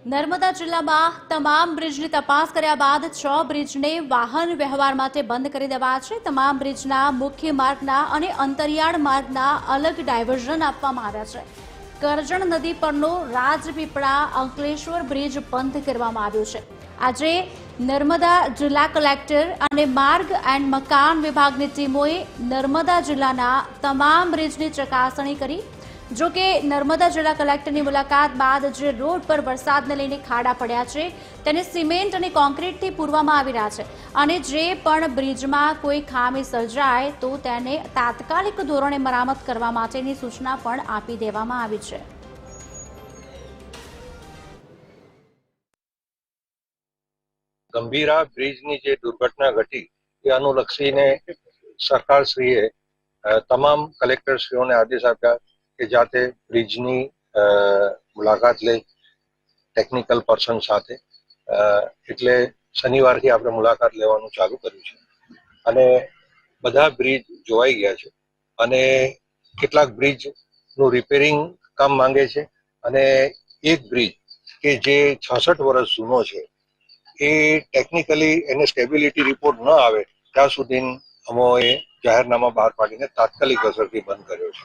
નર્મદા જિલ્લામાં તમામ બ્રિજની તપાસ કર્યા બાદ 6 બ્રિજને વાહન વ્યવહાર માટે બંધ કરી દેવાયા છે। તમામ બ્રિજના મુખ્ય માર્ગના અને અંતરિયાળ માર્ગના અલગ ડાયવર્ઝન આપવામાં આવ્યા છે। કરજણ નદી પરનો રાજપીપળા અંકલેશ્વર બ્રિજ બંધ કરવામાં આવ્યો છે। આજે નર્મદા જિલ્લા કલેક્ટર અને માર્ગ એન્ડ મકાન વિભાગની ટીમોએ નર્મદા જિલ્લાના તમામ બ્રિજની ચકાસણી કરી। જો કે નર્મદા જિલ્લા કલેક્ટરની મુલાકાત બાદ જે રોડ પર વરસાદને લઈને ખાડા પડ્યા છે તેને સિમેન્ટ અને કોન્ક્રીટથી પૂરવામાં આવી રહ્યા છે અને જે પણ બ્રિજમાં કોઈ ખામી સર્જાય તો તેને તાત્કાલિક ધોરણે મરામત કરવા માટેની સૂચના પણ આપી દેવામાં આવી છે। ગંભીરા બ્રિજની જે દુર્ઘટના ઘટી એ અનુલક્ષીને સરકારશ્રીએ તમામ કલેક્ટરશ્રીઓને આદેશ આપ્યા કે જાતે બ્રિજની મુલાકાત લે ટેકનિકલ પર્સન સાથે। એટલે શનિવારથી આપણે મુલાકાત લેવાનું ચાલુ કર્યું છે અને બધા બ્રિજ જોવાઈ ગયા છે અને કેટલાક બ્રિજનું રિપેરિંગ કામ માંગે છે અને એક બ્રિજ કે જે 66 વર્ષ જૂનો છે એ ટેકનિકલી એને સ્ટેબિલિટી રિપોર્ટ ન આવે ત્યાં સુધી અમોએ જાહેરનામા બહાર પાડીને તાત્કાલિક અસરથી બંધ કર્યો છે।